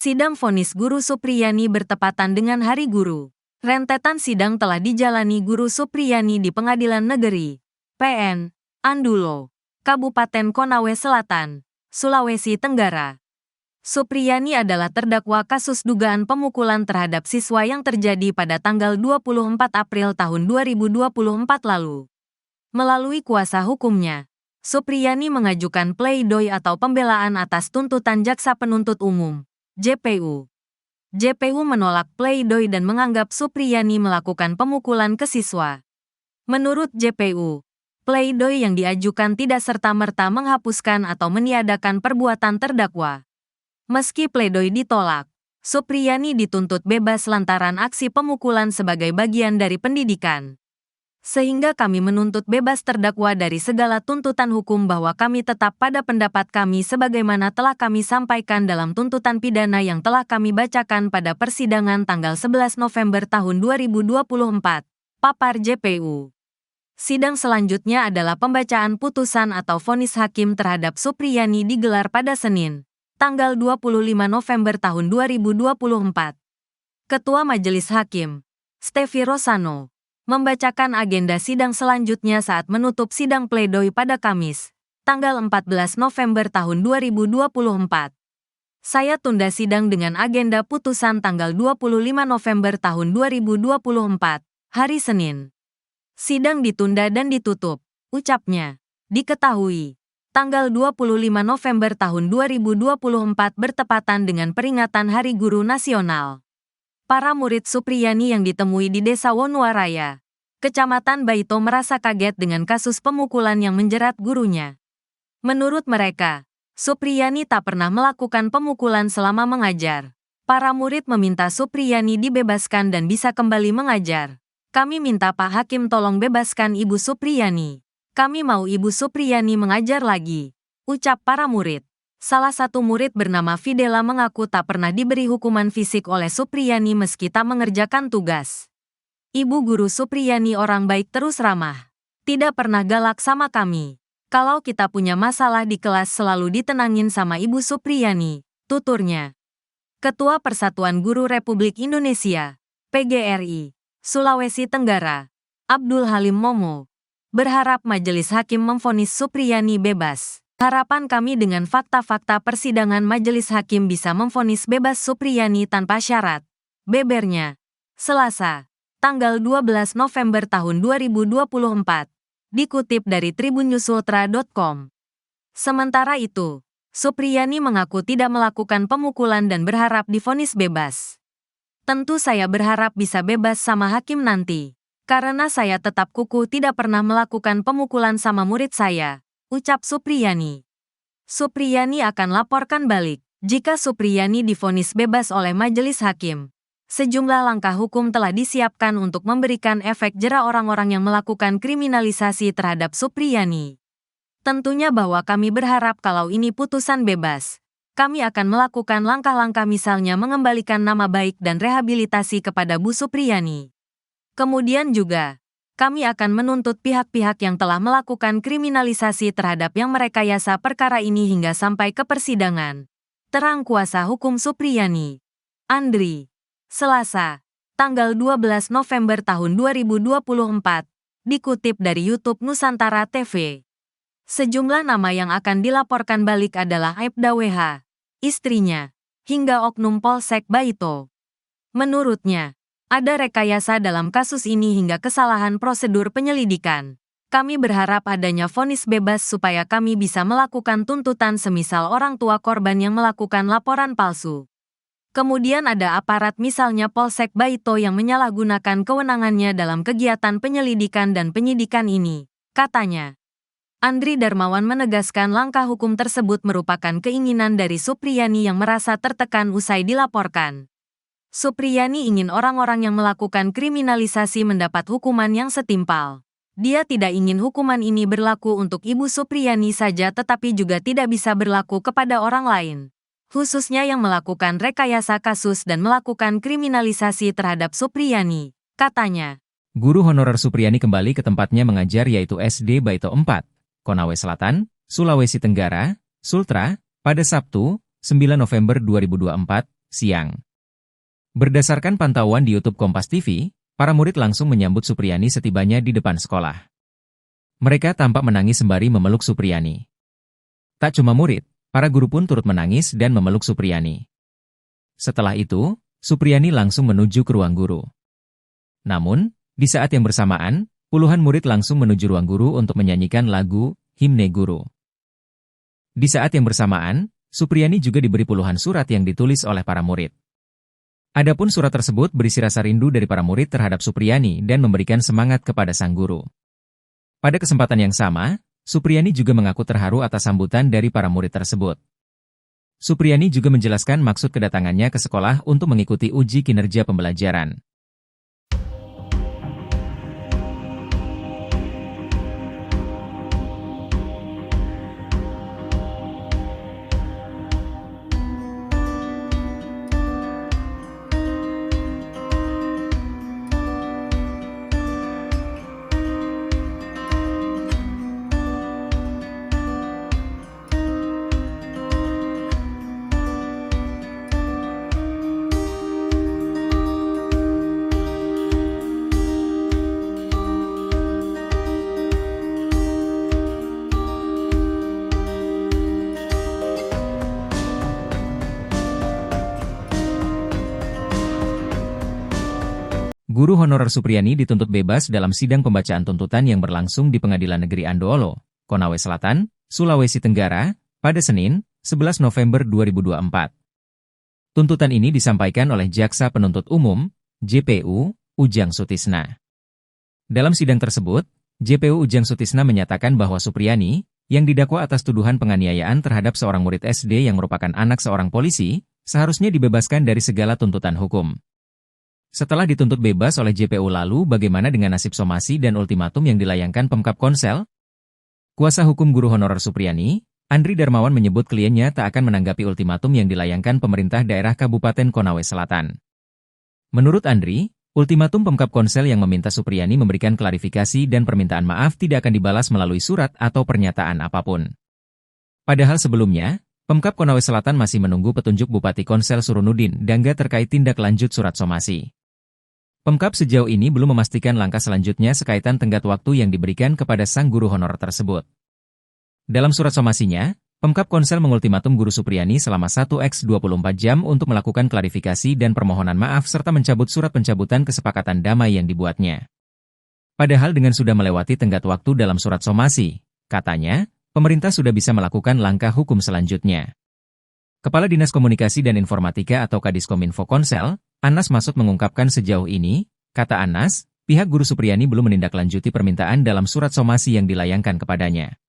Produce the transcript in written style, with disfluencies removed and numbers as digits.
Sidang vonis Guru Supriyani bertepatan dengan Hari Guru. Rentetan sidang telah dijalani Guru Supriyani di Pengadilan Negeri PN Andulo, Kabupaten Konawe Selatan, Sulawesi Tenggara. Supriyani adalah terdakwa kasus dugaan pemukulan terhadap siswa yang terjadi pada tanggal 24 April tahun 2024 lalu. Melalui kuasa hukumnya, Supriyani mengajukan pleidoy atau pembelaan atas tuntutan Jaksa Penuntut Umum, JPU. JPU menolak pleidoy dan menganggap Supriyani melakukan pemukulan ke siswa. Menurut JPU, pleidoy yang diajukan tidak serta-merta menghapuskan atau meniadakan perbuatan terdakwa. Meski pleidoy ditolak, Supriyani dituntut bebas lantaran aksi pemukulan sebagai bagian dari pendidikan. Sehingga kami menuntut bebas terdakwa dari segala tuntutan hukum bahwa kami tetap pada pendapat kami sebagaimana telah kami sampaikan dalam tuntutan pidana yang telah kami bacakan pada persidangan tanggal 11 November tahun 2024, papar JPU. Sidang selanjutnya adalah pembacaan putusan atau vonis hakim terhadap Supriyani digelar pada Senin, tanggal 25 November tahun 2024. Ketua Majelis Hakim, Stevi Rosano, membacakan agenda sidang selanjutnya saat menutup sidang pledoi pada Kamis, tanggal 14 November tahun 2024. Saya tunda sidang dengan agenda putusan tanggal 25 November tahun 2024, hari Senin. Sidang ditunda dan ditutup, ucapnya. Diketahui, tanggal 25 November tahun 2024 bertepatan dengan peringatan Hari Guru Nasional. Para murid Supriyani yang ditemui di Desa Wonuaraya, Kecamatan Baito merasa kaget dengan kasus pemukulan yang menjerat gurunya. Menurut mereka, Supriyani tak pernah melakukan pemukulan selama mengajar. Para murid meminta Supriyani dibebaskan dan bisa kembali mengajar. Kami minta Pak Hakim tolong bebaskan Ibu Supriyani. Kami mau Ibu Supriyani mengajar lagi, ucap para murid. Salah satu murid bernama Fidela mengaku tak pernah diberi hukuman fisik oleh Supriyani meski tak mengerjakan tugas. Ibu guru Supriyani orang baik terus ramah. Tidak pernah galak sama kami. Kalau kita punya masalah di kelas selalu ditenangin sama Ibu Supriyani, tuturnya. Ketua Persatuan Guru Republik Indonesia, PGRI, Sulawesi Tenggara, Abdul Halim Momo, berharap Majelis Hakim memvonis Supriyani bebas. Harapan kami dengan fakta-fakta persidangan Majelis Hakim bisa memvonis bebas Supriyani tanpa syarat, bebernya. Selasa, tanggal 12 November tahun 2024, dikutip dari tribunnews-ultra.com. Sementara itu, Supriyani mengaku tidak melakukan pemukulan dan berharap divonis bebas. Tentu saya berharap bisa bebas sama hakim nanti, karena saya tetap kukuh tidak pernah melakukan pemukulan sama murid saya, ucap Supriyani. Supriyani akan laporkan balik jika Supriyani divonis bebas oleh Majelis Hakim. Sejumlah langkah hukum telah disiapkan untuk memberikan efek jera orang-orang yang melakukan kriminalisasi terhadap Supriyani. Tentunya bahwa kami berharap kalau ini putusan bebas, kami akan melakukan langkah-langkah misalnya mengembalikan nama baik dan rehabilitasi kepada Bu Supriyani. Kemudian juga, kami akan menuntut pihak-pihak yang telah melakukan kriminalisasi terhadap yang merekayasa perkara ini hingga sampai ke persidangan. Terang kuasa hukum Supriyani, Andri. Selasa, tanggal 12 November tahun 2024, dikutip dari YouTube Nusantara TV. Sejumlah nama yang akan dilaporkan balik adalah Aibda WH, istrinya, hingga oknum Polsek Baito. Menurutnya, ada rekayasa dalam kasus ini hingga kesalahan prosedur penyelidikan. Kami berharap adanya vonis bebas supaya kami bisa melakukan tuntutan semisal orang tua korban yang melakukan laporan palsu. Kemudian ada aparat misalnya Polsek Baito yang menyalahgunakan kewenangannya dalam kegiatan penyelidikan dan penyidikan ini, katanya. Andri Darmawan menegaskan langkah hukum tersebut merupakan keinginan dari Supriyani yang merasa tertekan usai dilaporkan. Supriyani ingin orang-orang yang melakukan kriminalisasi mendapat hukuman yang setimpal. Dia tidak ingin hukuman ini berlaku untuk Ibu Supriyani saja tetapi juga tidak bisa berlaku kepada orang lain, khususnya yang melakukan rekayasa kasus dan melakukan kriminalisasi terhadap Supriyani, katanya. Guru honorer Supriyani kembali ke tempatnya mengajar yaitu SD Baito 4, Konawe Selatan, Sulawesi Tenggara, Sultra, pada Sabtu, 9 November 2024, siang. Berdasarkan pantauan di YouTube Kompas TV, para murid langsung menyambut Supriyani setibanya di depan sekolah. Mereka tampak menangis sembari memeluk Supriyani. Tak cuma murid, para guru pun turut menangis dan memeluk Supriyani. Setelah itu, Supriyani langsung menuju ke ruang guru. Namun, di saat yang bersamaan, puluhan murid langsung menuju ruang guru untuk menyanyikan lagu Himne Guru. Di saat yang bersamaan, Supriyani juga diberi puluhan surat yang ditulis oleh para murid. Adapun surat tersebut berisi rasa rindu dari para murid terhadap Supriyani dan memberikan semangat kepada sang guru. Pada kesempatan yang sama, Supriyani juga mengaku terharu atas sambutan dari para murid tersebut. Supriyani juga menjelaskan maksud kedatangannya ke sekolah untuk mengikuti uji kinerja pembelajaran. Guru honorer Supriyani dituntut bebas dalam sidang pembacaan tuntutan yang berlangsung di Pengadilan Negeri Andoolo, Konawe Selatan, Sulawesi Tenggara, pada Senin, 11 November 2024. Tuntutan ini disampaikan oleh Jaksa Penuntut Umum, JPU, Ujang Sutisna. Dalam sidang tersebut, JPU Ujang Sutisna menyatakan bahwa Supriyani, yang didakwa atas tuduhan penganiayaan terhadap seorang murid SD yang merupakan anak seorang polisi, seharusnya dibebaskan dari segala tuntutan hukum. Setelah dituntut bebas oleh JPU lalu bagaimana dengan nasib somasi dan ultimatum yang dilayangkan Pemkab Konsel? Kuasa hukum guru honorer Supriyani, Andri Darmawan menyebut kliennya tak akan menanggapi ultimatum yang dilayangkan pemerintah daerah Kabupaten Konawe Selatan. Menurut Andri, ultimatum Pemkab Konsel yang meminta Supriyani memberikan klarifikasi dan permintaan maaf tidak akan dibalas melalui surat atau pernyataan apapun. Padahal sebelumnya, Pemkab Konawe Selatan masih menunggu petunjuk Bupati Konsel Surunudin Dangga terkait tindak lanjut surat somasi. Pemkab sejauh ini belum memastikan langkah selanjutnya sekaitan tenggat waktu yang diberikan kepada sang guru honorer tersebut. Dalam surat somasinya, Pemkab Konsel mengultimatum guru Supriyani selama 1x24 jam untuk melakukan klarifikasi dan permohonan maaf serta mencabut surat pencabutan kesepakatan damai yang dibuatnya. Padahal dengan sudah melewati tenggat waktu dalam surat somasi, katanya, pemerintah sudah bisa melakukan langkah hukum selanjutnya. Kepala Dinas Komunikasi dan Informatika atau Kadiskominfo Konsel, Anas Masud mengungkapkan sejauh ini, kata Anas, pihak guru Supriyani belum menindaklanjuti permintaan dalam surat somasi yang dilayangkan kepadanya.